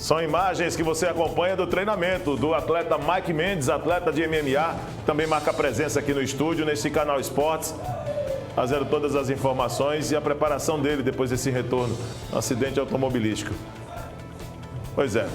São imagens que você acompanha do treinamento do atleta Mike Mendes, atleta de MMA, também marca presença aqui no estúdio, nesse Canal Esportes, fazendo todas as informações e a preparação dele depois desse retorno no acidente automobilístico. Pois é.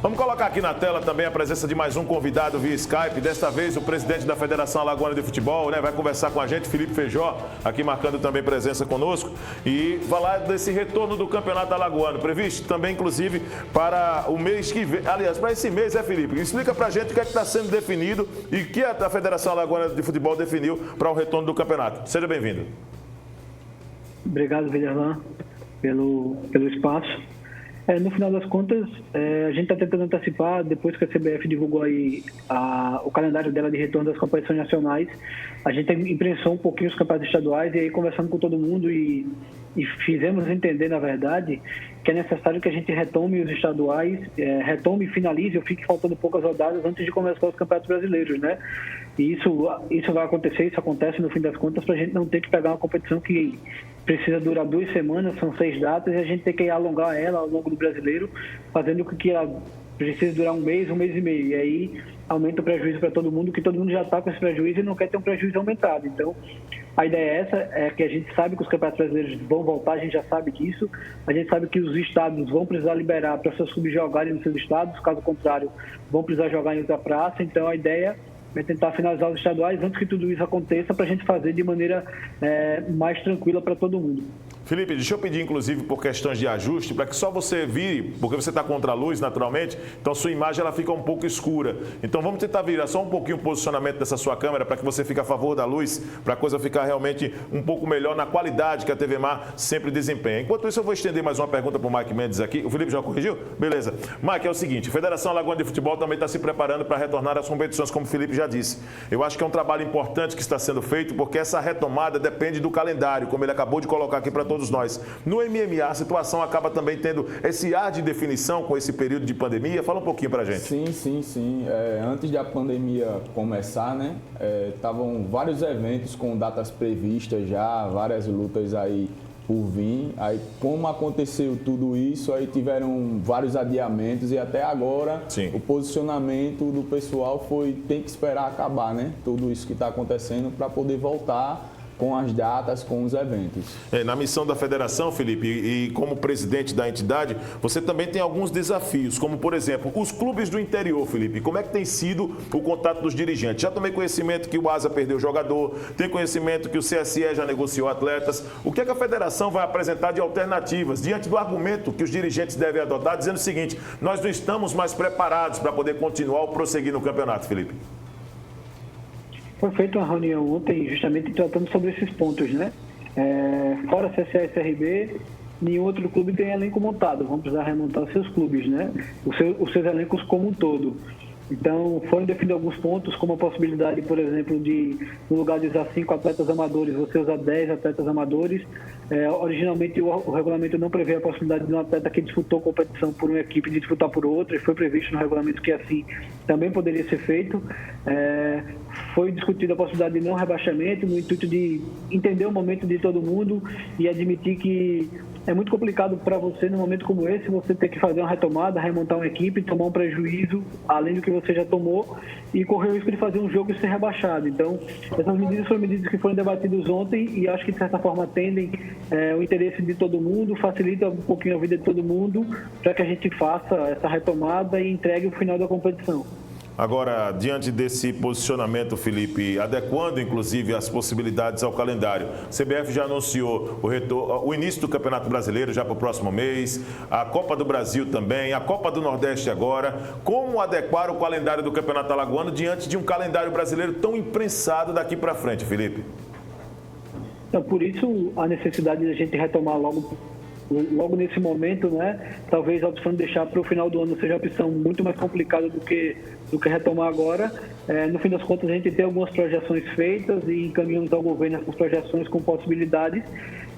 Vamos colocar aqui na tela também a presença de mais um convidado via Skype. Desta vez o presidente da Federação Alagoana de Futebol, né, vai conversar com a gente, Felipe Feijó, aqui marcando também presença conosco. E falar desse retorno do Campeonato Alagoano, previsto também, inclusive, para o mês que vem. Aliás, para esse mês, Felipe? Explica pra gente o que é que está sendo definido e o que a Federação Alagoana de Futebol definiu para o retorno do campeonato. Seja bem-vindo. Obrigado, Villarlan, pelo espaço. No final das contas, a gente está tentando antecipar, depois que a CBF divulgou aí o calendário dela de retorno das competições nacionais, a gente imprensou um pouquinho os campeonatos estaduais e aí conversando com todo mundo e fizemos entender, na verdade, que é necessário que a gente retome os estaduais, retome e finalize, ou fique faltando poucas rodadas antes de começar os campeonatos brasileiros, né? E isso vai acontecer, isso acontece no fim das contas, para a gente não ter que pegar uma competição que precisa durar 2 semanas, são 6 datas, e a gente tem que alongar ela ao longo do brasileiro, fazendo com que ela precise durar um mês e meio. E aí aumenta o prejuízo para todo mundo, que todo mundo já está com esse prejuízo e não quer ter um prejuízo aumentado. Então, a ideia é essa, é que a gente sabe que os campeonatos brasileiros vão voltar, a gente já sabe disso, a gente sabe que os estados vão precisar liberar para seus clubes jogarem nos seus estados, caso contrário, vão precisar jogar em outra praça. Então, a ideia é tentar finalizar os estaduais antes que tudo isso aconteça, para a gente fazer de maneira mais tranquila para todo mundo. Felipe, deixa eu pedir, inclusive, por questões de ajuste, para que só você vire, porque você está contra a luz, naturalmente, então sua imagem ela fica um pouco escura. Então vamos tentar virar só um pouquinho o posicionamento dessa sua câmera, para que você fique a favor da luz, para a coisa ficar realmente um pouco melhor na qualidade que a TV Mar sempre desempenha. Enquanto isso, eu vou estender mais uma pergunta para o Mike Mendes aqui. O Felipe já corrigiu? Beleza. Mike, é o seguinte, a Federação Alagoana de Futebol também está se preparando para retornar às competições, como o Felipe já disse. Eu acho que é um trabalho importante que está sendo feito, porque essa retomada depende do calendário, como ele acabou de colocar aqui para todos nós. No MMA, a situação acaba também tendo esse ar de definição com esse período de pandemia. Fala um pouquinho pra gente. Sim. Antes da pandemia começar, né, estavam vários eventos com datas previstas já, várias lutas aí por vir. Aí, como aconteceu tudo isso, aí tiveram vários adiamentos e até agora Sim. O posicionamento do pessoal tem que esperar acabar, né? Tudo isso que está acontecendo para poder voltar com as datas, com os eventos. Na missão da federação, Felipe, e como presidente da entidade, você também tem alguns desafios, como, por exemplo, os clubes do interior, Felipe. Como é que tem sido o contato dos dirigentes? Já tomei conhecimento que o Asa perdeu jogador, tem conhecimento que o CSE já negociou atletas. O que é que a federação vai apresentar de alternativas, diante do argumento que os dirigentes devem adotar, dizendo o seguinte: nós não estamos mais preparados para poder continuar ou prosseguir no campeonato, Felipe? Foi feita uma reunião ontem justamente tratando sobre esses pontos, né? Fora CSA e CRB, nenhum outro clube tem elenco montado. Vão precisar remontar os seus clubes, né? Os seus elencos como um todo. Então, foram definidos alguns pontos, como a possibilidade, por exemplo, de, no lugar de usar 5 atletas amadores, você usar 10 atletas amadores. Originalmente, o regulamento não prevê a possibilidade de um atleta que disputou competição por uma equipe de disputar por outra, e foi previsto no regulamento que assim também poderia ser feito. Foi discutida a possibilidade de não rebaixamento, no intuito de entender o momento de todo mundo e admitir que é muito complicado para você, num momento como esse, você ter que fazer uma retomada, remontar uma equipe, tomar um prejuízo, além do que você já tomou, e correr o risco de fazer um jogo e ser rebaixado. Então, essas medidas foram medidas que foram debatidas ontem e acho que, de certa forma, atendem o interesse de todo mundo, facilita um pouquinho a vida de todo mundo, para que a gente faça essa retomada e entregue o final da competição. Agora, diante desse posicionamento, Felipe, adequando inclusive as possibilidades ao calendário, a CBF já anunciou o início do Campeonato Brasileiro já para o próximo mês, a Copa do Brasil também, a Copa do Nordeste agora. Como adequar o calendário do Campeonato Alagoano diante de um calendário brasileiro tão imprensado daqui para frente, Felipe? Então, por isso, a necessidade de a gente retomar logo nesse momento, né? Talvez a opção de deixar para o final do ano seja uma opção muito mais complicada do que retomar agora. No fim das contas, a gente tem algumas projeções feitas e encaminhamos ao governo essas projeções com possibilidades,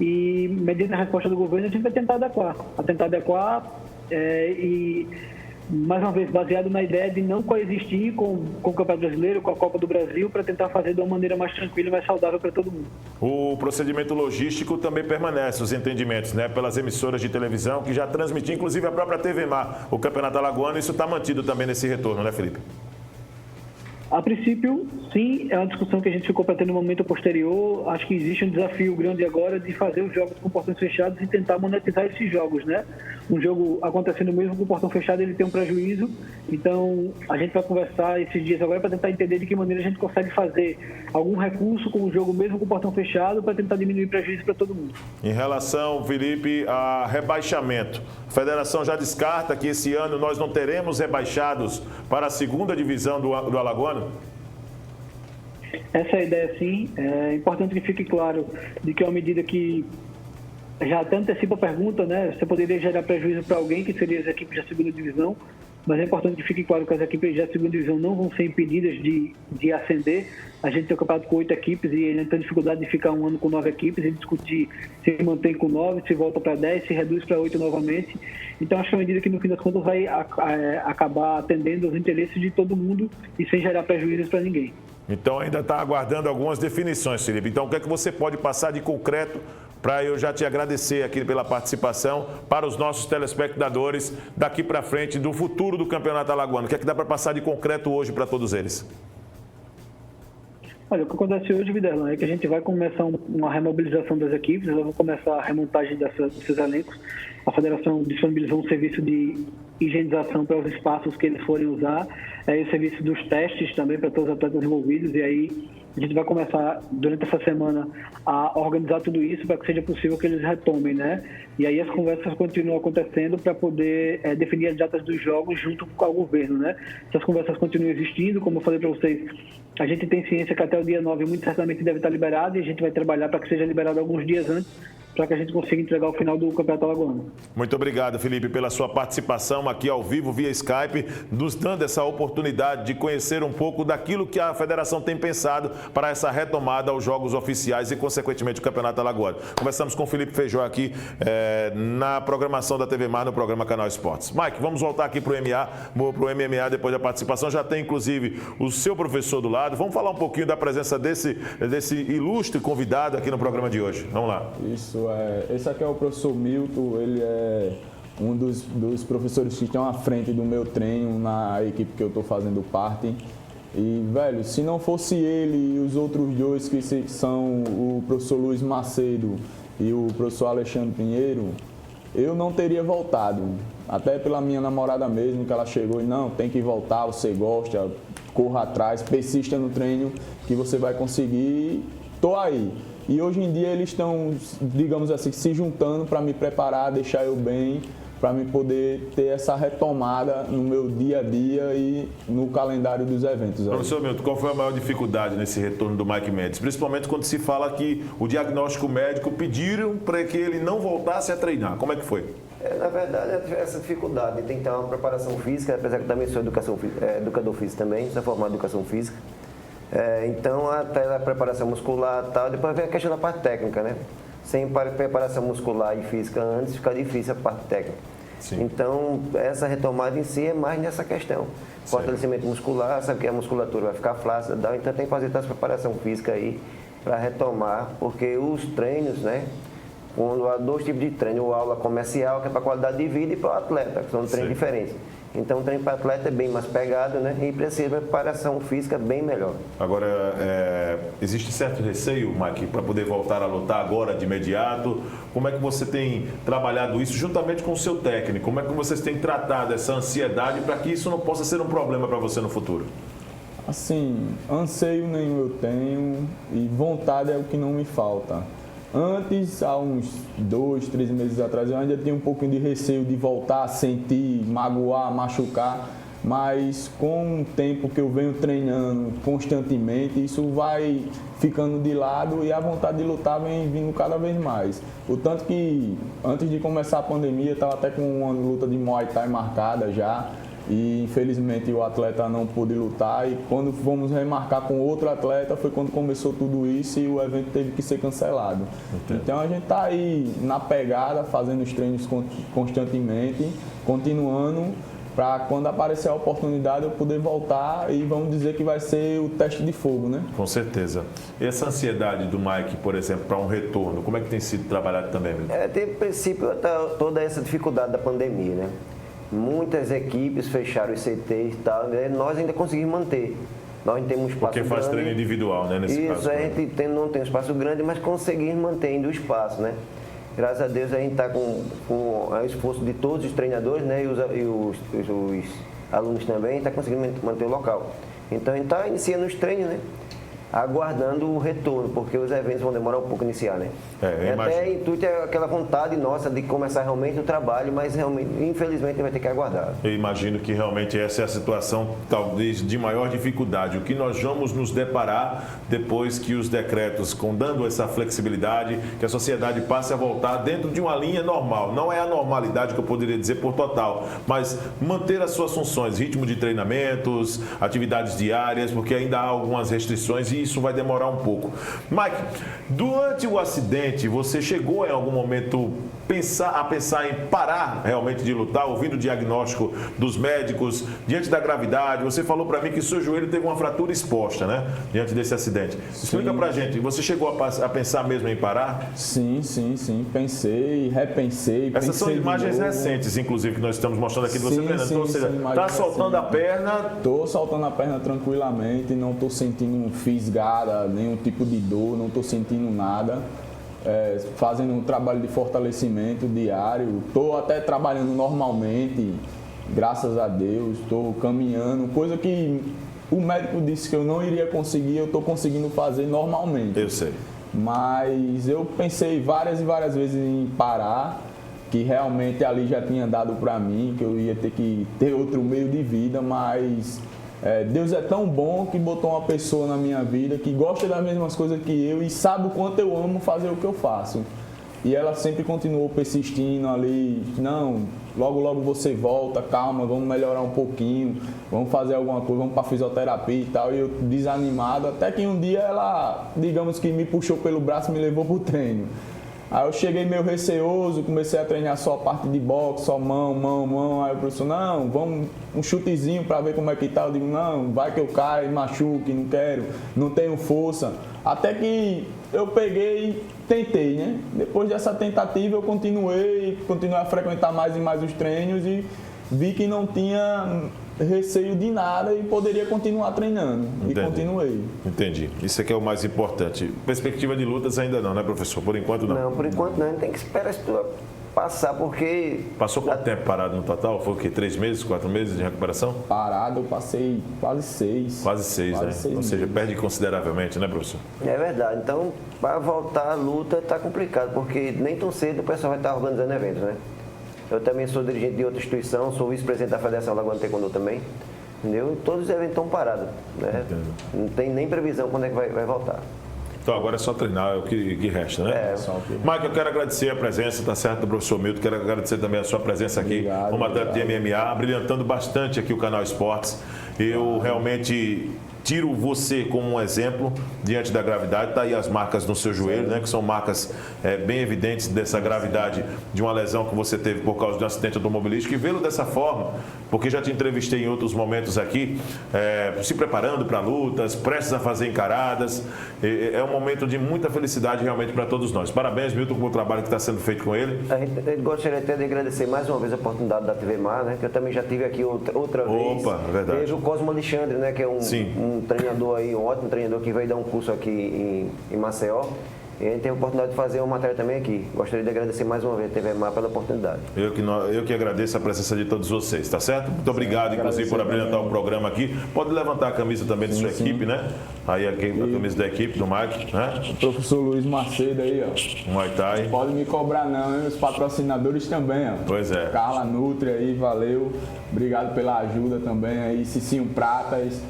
e, mediante a resposta do governo, a gente vai tentar adequar e mais uma vez, baseado na ideia de não coexistir com o Campeonato Brasileiro, com a Copa do Brasil, para tentar fazer de uma maneira mais tranquila e mais saudável para todo mundo. O procedimento logístico também permanece, os entendimentos, né? Pelas emissoras de televisão, que já transmitiam, inclusive a própria TV Mar, o Campeonato Alagoano, isso está mantido também nesse retorno, né, Felipe? A princípio, sim, é uma discussão que a gente ficou para ter no momento posterior. Acho que existe um desafio grande agora de fazer os jogos com portões fechados e tentar monetizar esses jogos, né? Um jogo acontecendo mesmo com o portão fechado, ele tem um prejuízo. Então, a gente vai conversar esses dias agora para tentar entender de que maneira a gente consegue fazer algum recurso com o jogo mesmo com o portão fechado para tentar diminuir prejuízo para todo mundo. Em relação, Felipe, a rebaixamento, a federação já descarta que esse ano nós não teremos rebaixados para a segunda divisão do Alagoano? Essa é a ideia, sim. É importante que fique claro de que é uma medida que já até antecipa a pergunta, né? Você poderia gerar prejuízo para alguém, que seria as equipes da segunda divisão, mas é importante que fique claro que as equipes da segunda divisão não vão ser impedidas de ascender. A gente tem o campeonato com 8 equipes e ele tem dificuldade de ficar um ano com 9 equipes e discutir se mantém com 9, se volta para 10, se reduz para 8 novamente. Então, acho que é uma medida que, no fim das contas, vai acabar atendendo aos interesses de todo mundo e sem gerar prejuízos para ninguém. Então, ainda está aguardando algumas definições, Felipe. Então, o que é que você pode passar de concreto para eu já te agradecer aqui pela participação para os nossos telespectadores daqui para frente do futuro do Campeonato Alagoano? O que é que dá para passar de concreto hoje para todos eles? Olha, o que acontece hoje, Viderlan, é que a gente vai começar uma remobilização das equipes, elas vão começar a remontagem desses elencos. A federação disponibilizou um serviço de higienização para os espaços que eles forem usar, o serviço dos testes também para todos os atletas envolvidos, e aí a gente vai começar durante essa semana a organizar tudo isso para que seja possível que eles retomem, né? E aí as conversas continuam acontecendo para poder definir as datas dos jogos junto com o governo, né? Essas conversas continuam existindo, como eu falei para vocês, a gente tem ciência que até o dia 9 muito certamente deve estar liberado e a gente vai trabalhar para que seja liberado alguns dias antes, para que a gente consiga entregar o final do Campeonato Alagoano. Muito obrigado, Felipe, pela sua participação aqui ao vivo, via Skype, nos dando essa oportunidade de conhecer um pouco daquilo que a federação tem pensado para essa retomada aos jogos oficiais e, consequentemente, o Campeonato Alagoano. Conversamos com o Felipe Feijó aqui na programação da TV Mar, no programa Canal Esportes. Mike, vamos voltar aqui para o MMA depois da participação. Já tem, inclusive, o seu professor do lado. Vamos falar um pouquinho da presença desse ilustre convidado aqui no programa de hoje. Vamos lá. Isso. Esse aqui é o professor Milton, ele é um dos professores que estão à frente do meu treino na equipe que eu estou fazendo parte. E, velho, se não fosse ele e os outros dois que são o professor Luiz Macedo e o professor Alexandre Pinheiro, eu não teria voltado. Até pela minha namorada mesmo, que ela chegou e não, tem que voltar, você gosta, corra atrás, persista no treino que você vai conseguir, tô aí. E hoje em dia eles estão, digamos assim, se juntando para me preparar, deixar eu bem, para me poder ter essa retomada no meu dia a dia e no calendário dos eventos. Professor Milton, qual foi a maior dificuldade nesse retorno do Mike Mendes? Principalmente quando se fala que o diagnóstico médico pediram para que ele não voltasse a treinar. Como é que foi? Na verdade, essa dificuldade tem que ter uma preparação física, apesar que também sou educador físico também, sou formado em educação física. Então, até a preparação muscular e tal, depois vem a questão da parte técnica, né? Sem preparação muscular e física antes, fica difícil a parte técnica. Sim. Então, essa retomada em si é mais nessa questão. Fortalecimento muscular, sabe que a musculatura vai ficar flácida, então tem que fazer essa preparação física aí para retomar, porque os treinos, né? Quando há dois tipos de treino, o aula comercial, que é para qualidade de vida, e para o atleta, que são treinos diferentes. Então, o treino para atleta é bem mais pegado, né? E precisa de preparação física bem melhor. Agora, existe certo receio, Mike, para poder voltar a lutar agora de imediato? Como é que você tem trabalhado isso juntamente com o seu técnico? Como é que vocês têm tratado essa ansiedade para que isso não possa ser um problema para você no futuro? Assim, anseio nenhum eu tenho e vontade é o que não me falta. Antes, há uns 2, 3 meses atrás, eu ainda tinha um pouquinho de receio de voltar a sentir, magoar, machucar, mas com o tempo que eu venho treinando constantemente, isso vai ficando de lado e a vontade de lutar vem vindo cada vez mais. O tanto que, antes de começar a pandemia, eu estava até com uma luta de Muay Thai marcada já, e infelizmente o atleta não pôde lutar e quando fomos remarcar com outro atleta foi quando começou tudo isso e o evento teve que ser cancelado. Entendi. Então a gente está aí na pegada, fazendo os treinos constantemente, continuando para quando aparecer a oportunidade eu poder voltar e vamos dizer que vai ser o teste de fogo, né? Com certeza. E essa ansiedade do Mike, por exemplo, para um retorno, como é que tem sido trabalhado também, Milton? Teve princípio toda essa dificuldade da pandemia, né? Muitas equipes fecharam os CTs e tal, né? Nós ainda conseguimos manter. Nós não temos um espaço grande. Porque faz treino individual, né, nesse caso. Isso, a gente não tem um espaço grande, mas conseguimos manter ainda o espaço, né? Graças a Deus a gente está com o esforço de todos os treinadores, né? E os alunos também, está conseguindo manter o local. Então a gente está iniciando os treinos, né? Aguardando o retorno, porque os eventos vão demorar um pouco a iniciar, né? Até intuito é aquela vontade nossa de começar realmente o trabalho, mas realmente, infelizmente, vai ter que aguardar. Eu imagino que realmente essa é a situação, talvez, de maior dificuldade. O que nós vamos nos deparar depois que os decretos, dando essa flexibilidade, que a sociedade passe a voltar dentro de uma linha normal. Não é a normalidade que eu poderia dizer por total, mas manter as suas funções, ritmo de treinamentos, atividades diárias, porque ainda há algumas restrições e isso vai demorar um pouco. Mike, durante o acidente, você chegou em algum momento a pensar em parar realmente de lutar, ouvindo o diagnóstico dos médicos, diante da gravidade? Você falou para mim que seu joelho teve uma fratura exposta, né? Diante desse acidente. Explica pra gente, você chegou a pensar mesmo em parar? Sim. Pensei, repensei. Essas são imagens recentes, inclusive, que nós estamos mostrando aqui de você treinando. Ou seja, tá soltando a perna? Tô soltando a perna tranquilamente, não tô sentindo fisgada, nenhum tipo de dor, não tô sentindo nada. Fazendo um trabalho de fortalecimento diário, estou até trabalhando normalmente, graças a Deus, estou caminhando, coisa que o médico disse que eu não iria conseguir, eu estou conseguindo fazer normalmente. Eu sei. Mas eu pensei várias e várias vezes em parar, que realmente ali já tinha dado para mim, que eu ia ter que ter outro meio de vida, mas Deus é tão bom que botou uma pessoa na minha vida que gosta das mesmas coisas que eu e sabe o quanto eu amo fazer o que eu faço. E ela sempre continuou persistindo ali, não, logo você volta, calma, vamos melhorar um pouquinho, vamos fazer alguma coisa, vamos para fisioterapia e tal. E eu desanimado, até que um dia ela, digamos que me puxou pelo braço e me levou pro treino. Aí eu cheguei meio receoso, comecei a treinar só a parte de boxe, só mão. Aí o professor, não, vamos um chutezinho para ver como é que tá. Eu digo, não, vai que eu caio, machuque, não quero, não tenho força. Até que eu peguei e tentei, né? Depois dessa tentativa eu continuei a frequentar mais e mais os treinos e vi que não tinha receio de nada e poderia continuar treinando. Entendi. E continuei. Entendi. Isso aqui é o mais importante. Perspectiva de lutas ainda não, né, professor? Por enquanto não. Não, por enquanto não. A gente tem que esperar isso passar, porque... Passou quanto tempo parado no total? Foi o quê? 3 meses, 4 meses de recuperação? Parado eu passei quase 6. Quase 6, né? 6 Ou seja, meses. perde consideravelmente, né, professor? É verdade. Então, para voltar à luta está complicado, porque nem tão cedo o pessoal vai estar organizando eventos, né? Eu também sou dirigente de outra instituição, sou vice-presidente da Federação Alagoana de Taekwondo também, entendeu? E todos os eventos estão parados, né? Entendo. Não tem nem previsão quando é que vai voltar. Então agora é só treinar, é o que resta, né? Mike, eu quero agradecer a presença, tá certo, do professor Milton, quero agradecer também a sua presença aqui como atleta de MMA, brilhantando bastante aqui o canal Esportes. Eu realmente tiro você como um exemplo diante da gravidade. Tá aí as marcas no seu joelho, né? Que são marcas bem evidentes dessa gravidade de uma lesão que você teve por causa de um acidente automobilístico. E vê-lo dessa forma, porque já te entrevistei em outros momentos aqui, se preparando para lutas, prestes a fazer encaradas. É um momento de muita felicidade realmente para todos nós. Parabéns, Milton, pelo trabalho que está sendo feito com ele. A gente gostaria até de agradecer mais uma vez a oportunidade da TV Mar, né? Que eu também já tive aqui outra vez. Opa, verdade. Teve o Cosmo Alexandre, né? Que é um treinador aí, um ótimo treinador que veio dar um curso aqui em Maceió. E a gente tem a oportunidade de fazer uma matéria também aqui. Gostaria de agradecer mais uma vez a TV Mar pela oportunidade. Eu que agradeço a presença de todos vocês, tá certo? Muito obrigado, inclusive, por abrilhantar o programa aqui. Pode levantar a camisa também de sua equipe, né? Aí a camisa da equipe, do Mike, né? O professor Luiz Macedo aí, ó. Muay Thai. Não pode me cobrar não, hein? Os patrocinadores também, ó. Pois é. Carla Nutri aí, valeu. Obrigado pela ajuda também aí. Cicinho Pratas.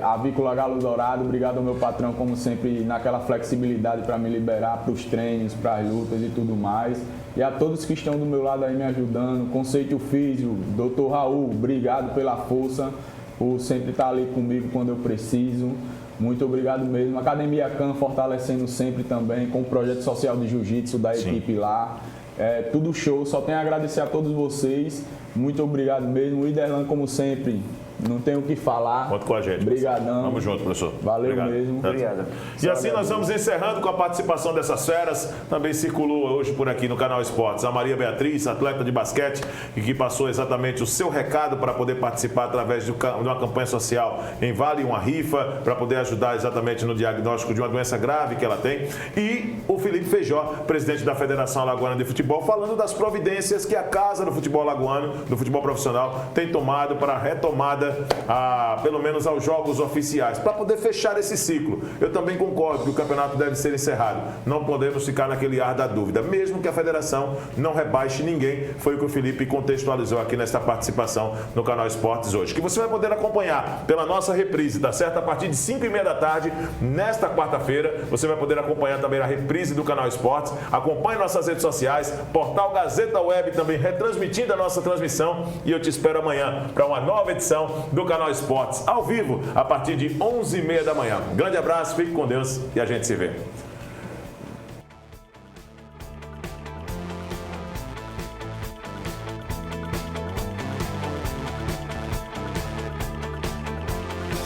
Avícola Galo Dourado, obrigado ao meu patrão, como sempre, naquela flexibilidade para me liberar para os treinos, para as lutas e tudo mais. E a todos que estão do meu lado aí me ajudando, Conceito Físio, Dr. Raul, obrigado pela força, por sempre estar ali comigo quando eu preciso. Muito obrigado mesmo. Academia Can fortalecendo sempre também, com o projeto social de Jiu-Jitsu da equipe lá. tudo show, só tenho a agradecer a todos vocês. Muito obrigado mesmo. O Iderlan, como sempre, não tenho o que falar. Conta com a gente. Obrigadão. Vamos junto, professor. Valeu Obrigado. mesmo. Obrigado. E assim nós vamos encerrando com a participação dessas feras. Também circulou hoje por aqui no Canal Esportes a Maria Beatriz, atleta de basquete, e que passou exatamente o seu recado para poder participar através de uma campanha social em Vale uma Rifa, para poder ajudar exatamente no diagnóstico de uma doença grave que ela tem. E o Felipe Feijó, presidente da Federação Alagoana de Futebol, falando das providências que a Casa do Futebol Alagoano, do futebol profissional, tem tomado para a retomada, pelo menos aos jogos oficiais, para poder fechar esse ciclo. Eu também concordo que o campeonato deve ser encerrado. Não podemos ficar naquele ar da dúvida, mesmo que a federação não rebaixe ninguém. Foi o que o Felipe contextualizou aqui nesta participação no Canal Esportes hoje, que você vai poder acompanhar pela nossa reprise, tá certo? A partir de 5h30 da tarde, nesta quarta-feira, você vai poder acompanhar também a reprise do Canal Esportes. Acompanhe nossas redes sociais, portal Gazeta Web também retransmitindo a nossa transmissão, e eu te espero amanhã para uma nova edição do Canal Esportes, ao vivo, a partir de 11h30 da manhã. Grande abraço, fique com Deus e a gente se vê.